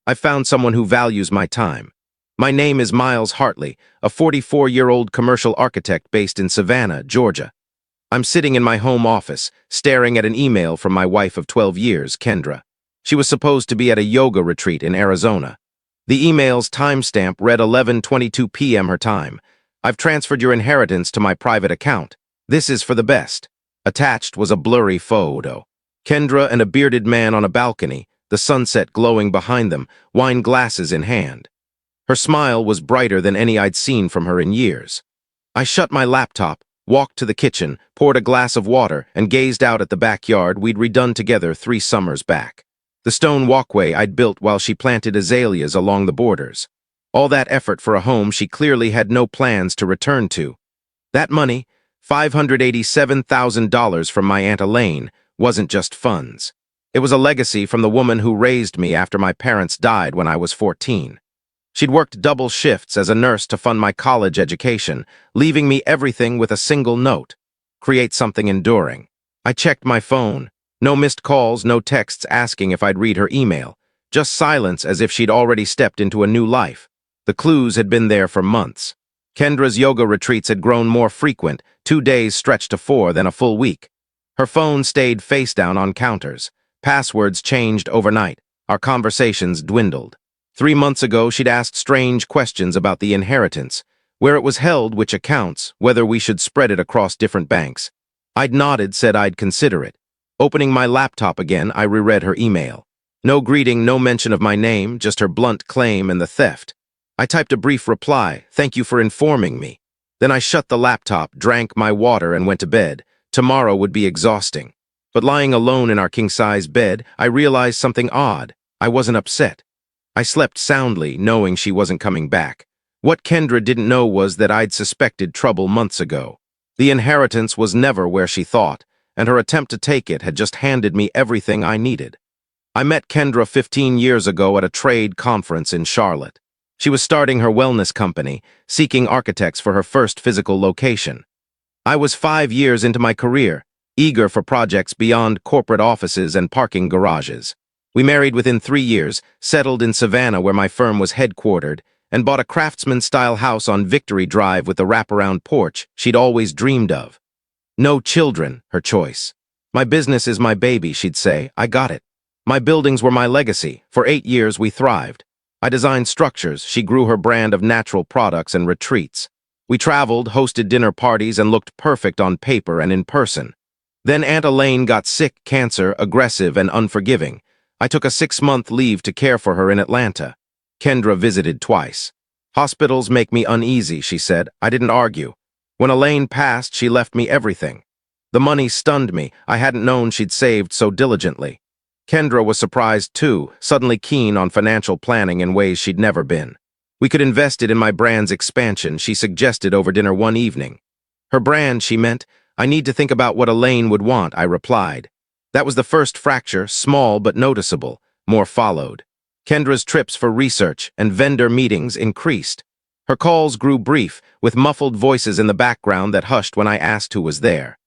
I've found someone who values my time. My name is Miles Hartley, a 44-year-old commercial architect based in Savannah, Georgia. I'm sitting in my home office, staring at an email from my wife of 12 years, Kendra. She was supposed to be at a yoga retreat in Arizona. The email's timestamp read 11:22 p.m. her time. I've transferred your inheritance to my private account. This is for the best. Attached was a blurry photo. Kendra and a bearded man on a balcony, the sunset glowing behind them, wine glasses in hand. Her smile was brighter than any I'd seen from her in years. I shut my laptop, walked to the kitchen, poured a glass of water, and gazed out at the backyard we'd redone together 3 summers back. The stone walkway I'd built while she planted azaleas along the borders. All that effort for a home she clearly had no plans to return to. That money, $587,000 from my Aunt Elaine, wasn't just funds. It was a legacy from the woman who raised me after my parents died when I was 14. She'd worked double shifts as a nurse to fund my college education, leaving me everything with a single note: create something enduring. I checked my phone. No missed calls, no texts asking if I'd read her email. Just silence as if she'd already stepped into a new life. The clues had been there for months. Kendra's yoga retreats had grown more frequent, 2 days stretched to 4 than a full week. Her phone stayed face down on counters. Passwords changed overnight. Our conversations dwindled. 3 months ago, she'd asked strange questions about the inheritance, where it was held, which accounts, whether we should spread it across different banks. I'd nodded, said I'd consider it. Opening my laptop again, I reread her email. No greeting, no mention of my name, just her blunt claim and the theft. I typed a brief reply, "Thank you for informing me." Then I shut the laptop, drank my water, and went to bed. Tomorrow would be exhausting. But lying alone in our king-size bed, I realized something odd. I wasn't upset. I slept soundly, knowing she wasn't coming back. What Kendra didn't know was that I'd suspected trouble months ago. The inheritance was never where she thought, and her attempt to take it had just handed me everything I needed. I met Kendra 15 years ago at a trade conference in Charlotte. She was starting her wellness company, seeking architects for her first physical location. I was 5 years into my career, eager for projects beyond corporate offices and parking garages. We married within 3 years, settled in Savannah where my firm was headquartered, and bought a craftsman-style house on Victory Drive with the wraparound porch she'd always dreamed of. No children, her choice. My business is my baby, she'd say. I got it. My buildings were my legacy. For 8 years, we thrived. I designed structures. She grew her brand of natural products and retreats. We traveled, hosted dinner parties, and looked perfect on paper and in person. Then Aunt Elaine got sick, cancer, aggressive, and unforgiving. I took a 6-month leave to care for her in Atlanta. Kendra visited twice. Hospitals make me uneasy, she said. I didn't argue. When Elaine passed, she left me everything. The money stunned me. I hadn't known she'd saved so diligently. Kendra was surprised too, suddenly keen on financial planning in ways she'd never been. We could invest it in my brand's expansion, she suggested over dinner one evening. Her brand, she meant. I need to think about what Elaine would want, I replied. That was the first fracture, small but noticeable. More followed. Kendra's trips for research and vendor meetings increased. Her calls grew brief, with muffled voices in the background that hushed when I asked who was there.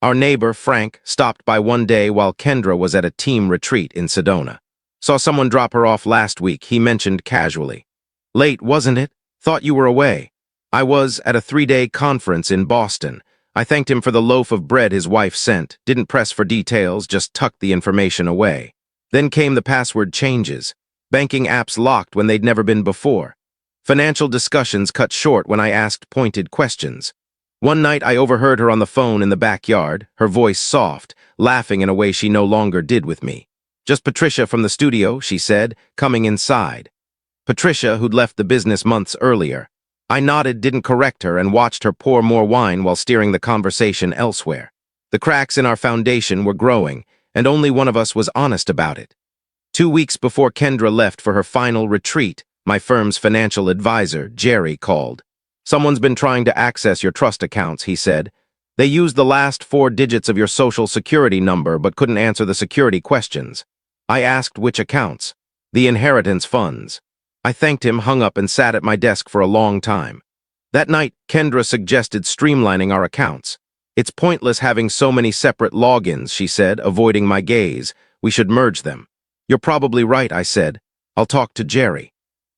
Our neighbor, Frank, stopped by one day while Kendra was at a team retreat in Sedona. Saw someone drop her off last week, he mentioned casually. Late, wasn't it? Thought you were away. I was at a 3-day conference in Boston. I thanked him for the loaf of bread his wife sent, didn't press for details, just tucked the information away. Then came the password changes. Banking apps locked when they'd never been before. Financial discussions cut short when I asked pointed questions. One night I overheard her on the phone in the backyard, her voice soft, laughing in a way she no longer did with me. Just Patricia from the studio, she said, coming inside. Patricia, who'd left the business months earlier. I nodded, didn't correct her, and watched her pour more wine while steering the conversation elsewhere. The cracks in our foundation were growing, and only one of us was honest about it. 2 weeks before Kendra left for her final retreat, my firm's financial advisor, Jerry, called. Someone's been trying to access your trust accounts, he said. They used the last 4 digits of your social security number but couldn't answer the security questions. I asked which accounts. The inheritance funds. I thanked him, hung up, and sat at my desk for a long time. That night, Kendra suggested streamlining our accounts. It's pointless having so many separate logins, she said, avoiding my gaze. We should merge them. You're probably right, I said. I'll talk to Jerry.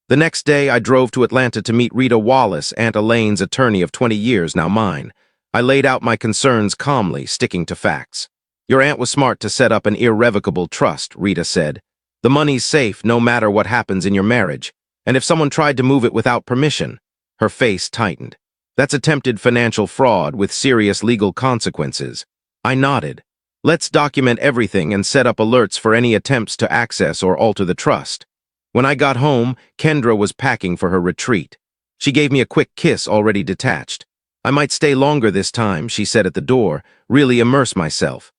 The next day, I drove to Atlanta to meet Rita Wallace, Aunt Elaine's attorney of 20 years, now mine. I laid out my concerns calmly, sticking to facts. Your aunt was smart to set up an irrevocable trust, Rita said. The money's safe no matter what happens in your marriage, and if someone tried to move it without permission, her face tightened. That's attempted financial fraud with serious legal consequences. I nodded. Let's document everything and set up alerts for any attempts to access or alter the trust. When I got home, Kendra was packing for her retreat. She gave me a quick kiss, already detached. I might stay longer this time, she said at the door, really immerse myself.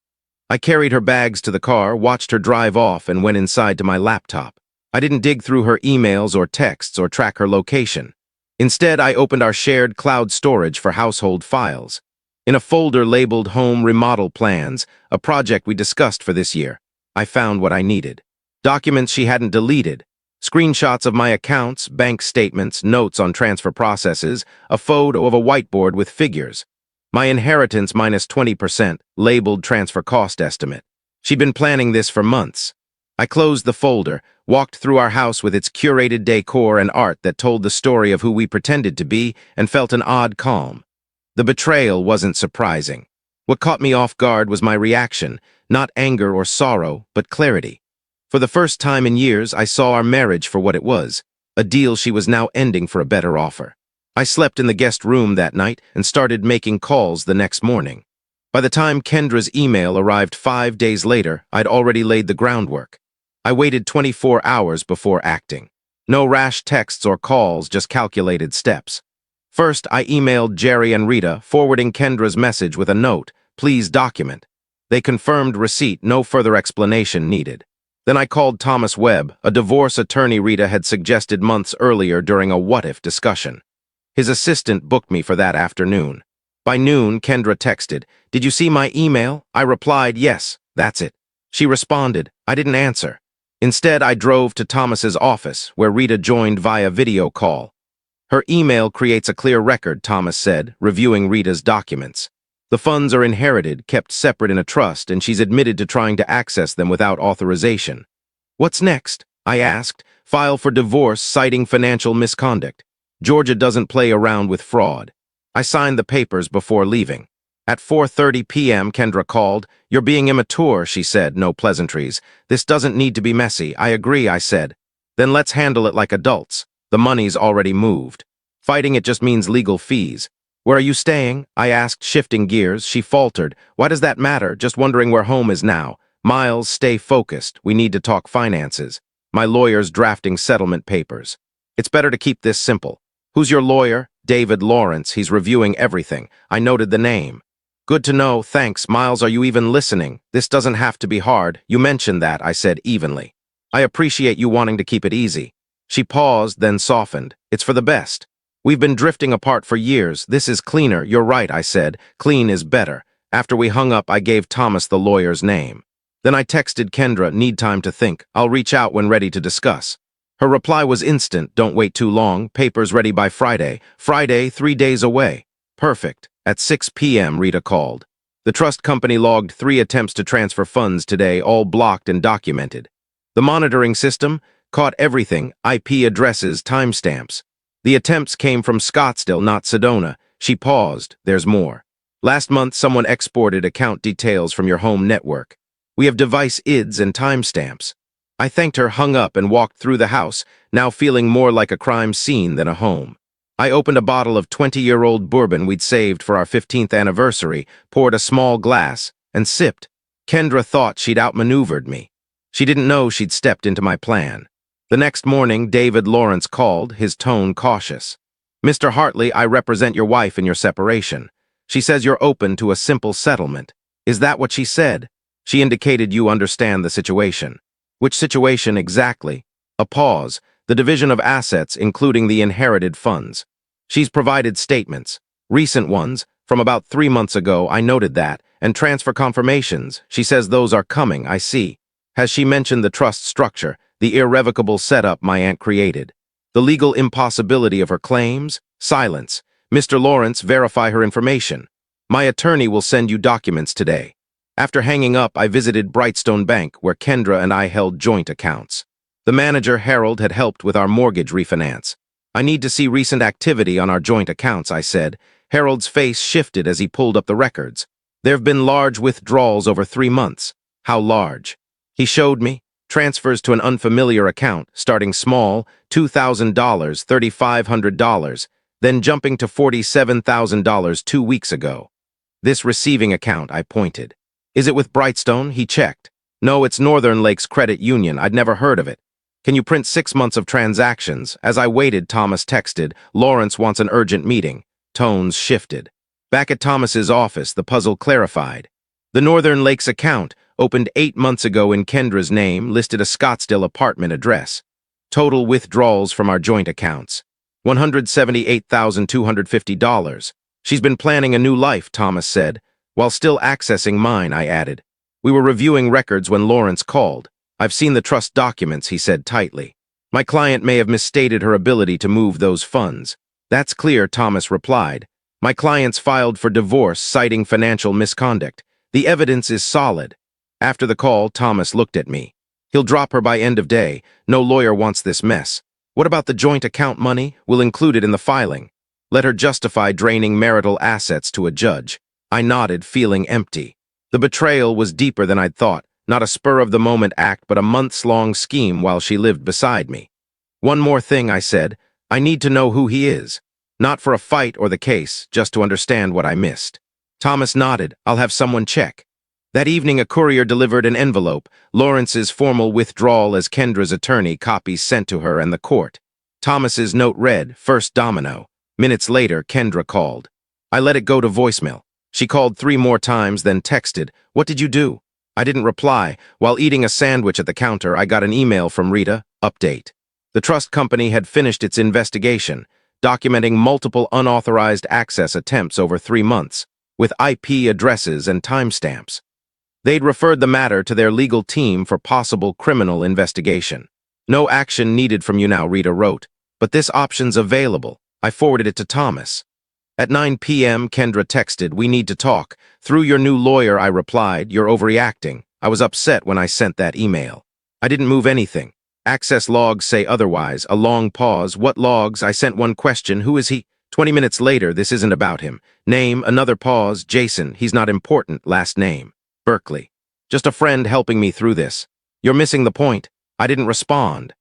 I carried her bags to the car, watched her drive off, and went inside to my laptop. I didn't dig through her emails or texts or track her location. Instead, I opened our shared cloud storage for household files. In a folder labeled Home Remodel Plans, a project we discussed for this year, I found what I needed. Documents she hadn't deleted, screenshots of my accounts, bank statements, notes on transfer processes, a photo of a whiteboard with figures. My inheritance minus 20%, labeled transfer cost estimate. She'd been planning this for months. I closed the folder, walked through our house with its curated decor and art that told the story of who we pretended to be, and felt an odd calm. The betrayal wasn't surprising. What caught me off guard was my reaction, not anger or sorrow, but clarity. For the first time in years, I saw our marriage for what it was, a deal she was now ending for a better offer. I slept in the guest room that night and started making calls the next morning. By the time Kendra's email arrived 5 days later, I'd already laid the groundwork. I waited 24 hours before acting. No rash texts or calls, just calculated steps. First, I emailed Jerry and Rita, forwarding Kendra's message with a note, please document. They confirmed receipt, no further explanation needed. Then I called Thomas Webb, a divorce attorney Rita had suggested months earlier during a what-if discussion. His assistant booked me for that afternoon. By noon, Kendra texted, did you see my email? I replied, yes, that's it. She responded, I didn't answer. Instead, I drove to Thomas's office, where Rita joined via video call. Her email creates a clear record, Thomas said, reviewing Rita's documents. The funds are inherited, kept separate in a trust, and she's admitted to trying to access them without authorization. What's next? I asked. File for divorce citing financial misconduct. Georgia doesn't play around with fraud. I signed the papers before leaving. At 4:30 p.m., Kendra called. You're being immature, she said, no pleasantries. This doesn't need to be messy. I agree, I said. Then let's handle it like adults. The money's already moved. Fighting it just means legal fees. Where are you staying? I asked, shifting gears. She faltered. Why does that matter? Just wondering where home is now. Miles, stay focused. We need to talk finances. My lawyer's drafting settlement papers. It's better to keep this simple. Who's your lawyer? David Lawrence. He's reviewing everything. I noted the name. Good to know, thanks. Miles, are you even listening? This doesn't have to be hard. You mentioned that, I said evenly. I appreciate you wanting to keep it easy. She paused, then softened. It's for the best. We've been drifting apart for years. This is cleaner. You're right, I said. Clean is better. After we hung up, I gave Thomas the lawyer's name. Then I texted Kendra, need time to think. I'll reach out when ready to discuss. Her reply was instant. Don't wait too long. Papers ready by Friday. Friday, 3 days away. Perfect. At 6 p.m., Rita called. The trust company logged 3 attempts to transfer funds today, all blocked and documented. The monitoring system caught everything, IP addresses, timestamps. The attempts came from Scottsdale, not Sedona. She paused. There's more. Last month, someone exported account details from your home network. We have device IDs and timestamps. I thanked her, hung up, and walked through the house, now feeling more like a crime scene than a home. I opened a bottle of 20-year-old bourbon we'd saved for our 15th anniversary, poured a small glass, and sipped. Kendra thought she'd outmaneuvered me. She didn't know she'd stepped into my plan. The next morning, David Lawrence called, his tone cautious. Mr. Hartley, I represent your wife in your separation. She says you're open to a simple settlement. Is that what she said? She indicated you understand the situation. Which situation exactly? A pause. The division of assets, including the inherited funds. She's provided statements. Recent ones, from about 3 months ago, I noted that, and transfer confirmations. She says those are coming, I see. Has she mentioned the trust structure, the irrevocable setup my aunt created? The legal impossibility of her claims? Silence. Mr. Lawrence, verify her information. My attorney will send you documents today. After hanging up, I visited Brightstone Bank, where Kendra and I held joint accounts. The manager, Harold, had helped with our mortgage refinance. I need to see recent activity on our joint accounts, I said. Harold's face shifted as he pulled up the records. There have been large withdrawals over 3 months. How large? He showed me. Transfers to an unfamiliar account, starting small, $2,000, $3,500, then jumping to $47,000 2 weeks ago. This receiving account, I pointed. Is it with Brightstone? He checked. No, it's Northern Lakes Credit Union. I'd never heard of it. Can you print 6 months of transactions? As I waited, Thomas texted, Lawrence wants an urgent meeting. Tones shifted. Back at Thomas's office, the puzzle clarified. The Northern Lakes account, opened 8 months ago in Kendra's name, listed a Scottsdale apartment address. Total withdrawals from our joint accounts. $178,250. She's been planning a new life, Thomas said. While still accessing mine, I added. We were reviewing records when Lawrence called. I've seen the trust documents, he said tightly. My client may have misstated her ability to move those funds. That's clear, Thomas replied. My client's filed for divorce, citing financial misconduct. The evidence is solid. After the call, Thomas looked at me. He'll drop her by end of day. No lawyer wants this mess. What about the joint account money? We'll include it in the filing. Let her justify draining marital assets to a judge. I nodded, feeling empty. The betrayal was deeper than I'd thought, not a spur-of-the-moment act, but a months-long scheme while she lived beside me. One more thing, I said. I need to know who he is. Not for a fight or the case, just to understand what I missed. Thomas nodded. I'll have someone check. That evening, a courier delivered an envelope, Lawrence's formal withdrawal as Kendra's attorney, copies sent to her and the court. Thomas's note read, first domino. Minutes later, Kendra called. I let it go to voicemail. She called 3 more times, then texted, What did you do? I didn't reply. While eating a sandwich at the counter, I got an email from Rita, update. The trust company had finished its investigation, documenting multiple unauthorized access attempts over 3 months, with IP addresses and timestamps. They'd referred the matter to their legal team for possible criminal investigation. No action needed from you now, Rita wrote, but this option's available. I forwarded it to Thomas. At 9 p.m., Kendra texted, We need to talk. Through your new lawyer, I replied, You're overreacting. I was upset when I sent that email. I didn't move anything. Access logs say otherwise. A long pause. What logs? I sent one question. Who is he? 20 minutes later, this isn't about him. Name, another pause. Jason, he's not important. Last name. Berkeley. Just a friend helping me through this. You're missing the point. I didn't respond.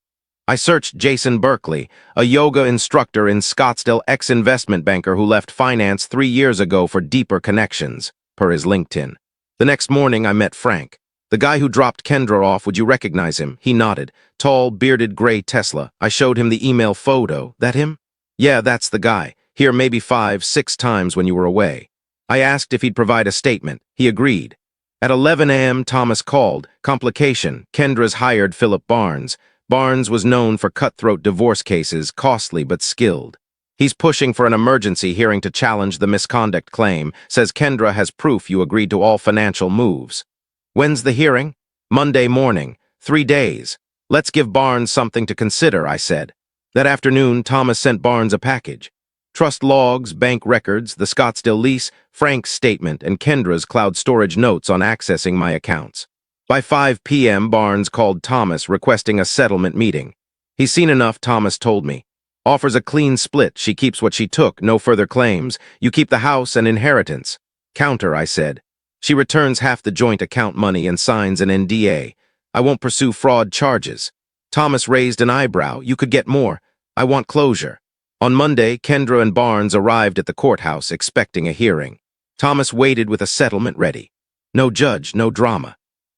I searched Jason Berkeley, a yoga instructor in Scottsdale, ex-investment banker who left finance 3 years ago for deeper connections, per his LinkedIn. The next morning, I met Frank. The guy who dropped Kendra off, would you recognize him? He nodded. Tall, bearded gray Tesla. I showed him the email photo. That him? Yeah, that's the guy. Here maybe 5, 6 times when you were away. I asked if he'd provide a statement. He agreed. At 11 a.m., Thomas called. Complication. Kendra's hired Philip Barnes. Barnes was known for cutthroat divorce cases, costly but skilled. He's pushing for an emergency hearing to challenge the misconduct claim, says Kendra has proof you agreed to all financial moves. When's the hearing? Monday morning. 3 days. Let's give Barnes something to consider, I said. That afternoon, Thomas sent Barnes a package. Trust logs, bank records, the Scottsdale lease, Frank's statement, and Kendra's cloud storage notes on accessing my accounts. By 5 p.m., Barnes called Thomas, requesting a settlement meeting. He's seen enough, Thomas told me. Offers a clean split. She keeps what she took, no further claims. You keep the house and inheritance. Counter, I said. She returns half the joint account money and signs an NDA. I won't pursue fraud charges. Thomas raised an eyebrow. You could get more. I want closure. On Monday, Kendra and Barnes arrived at the courthouse, expecting a hearing. Thomas waited with a settlement ready. No judge, no drama.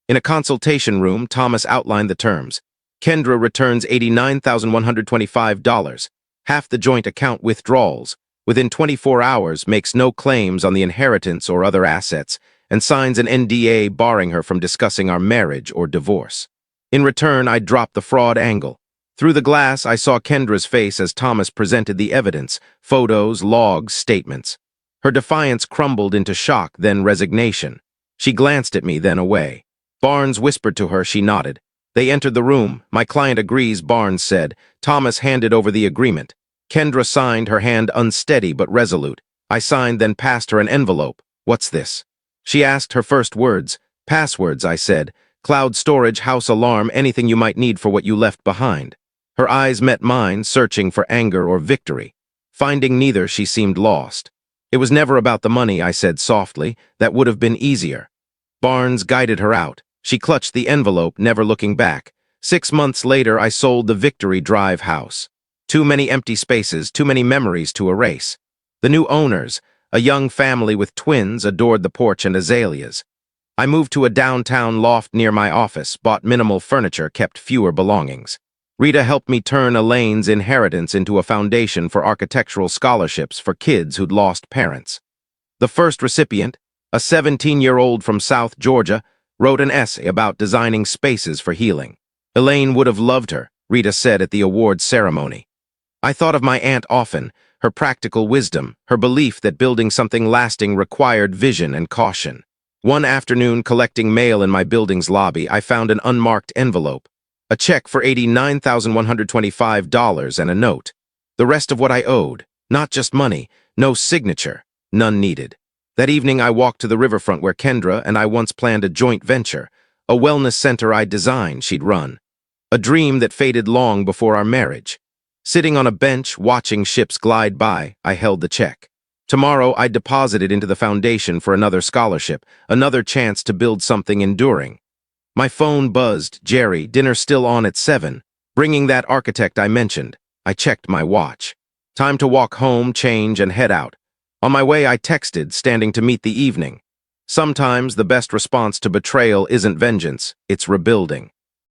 In a consultation room, Thomas outlined the terms. Kendra returns $89,125, half the joint account withdrawals, within 24 hours makes no claims on the inheritance or other assets, and signs an NDA barring her from discussing our marriage or divorce. In return, I dropped the fraud angle. Through the glass, I saw Kendra's face as Thomas presented the evidence, photos, logs, statements. Her defiance crumbled into shock, then resignation. She glanced at me, then away. Barnes whispered to her. She nodded. They entered the room. My client agrees, Barnes said. Thomas handed over the agreement. Kendra signed, her hand unsteady but resolute. I signed, then passed her an envelope. What's this? She asked, her first words. Passwords, I said. Cloud storage, house alarm, anything you might need for what you left behind. Her eyes met mine, searching for anger or victory. Finding neither, she seemed lost. It was never about the money, I said softly. That would have been easier. Barnes guided her out. She clutched the envelope, never looking back. 6 months later, I sold the Victory Drive house. Too many empty spaces, too many memories to erase. The new owners, a young family with twins, adored the porch and azaleas. I moved to a downtown loft near my office, bought minimal furniture, kept fewer belongings. Rita helped me turn Elaine's inheritance into a foundation for architectural scholarships for kids who'd lost parents. The first recipient, a 17-year-old from South Georgia, wrote an essay about designing spaces for healing. Elaine would have loved her, Rita said at the awards ceremony. I thought of my aunt often, her practical wisdom, her belief that building something lasting required vision and caution. One afternoon, collecting mail in my building's lobby, I found an unmarked envelope. A check for $89,125 and a note. The rest of what I owed. Not just money, no signature, none needed. That evening I walked to the riverfront where Kendra and I once planned a joint venture, a wellness center I'd designed, she'd run. A dream that faded long before our marriage. Sitting on a bench, watching ships glide by, I held the check. Tomorrow I'd deposit it into the foundation for another scholarship, another chance to build something enduring. My phone buzzed. Jerry, dinner still on at 7. Bringing that architect I mentioned. I checked my watch. Time to walk home, change, and head out. On my way, I texted, standing to meet the evening. Sometimes the best response to betrayal isn't vengeance, it's rebuilding.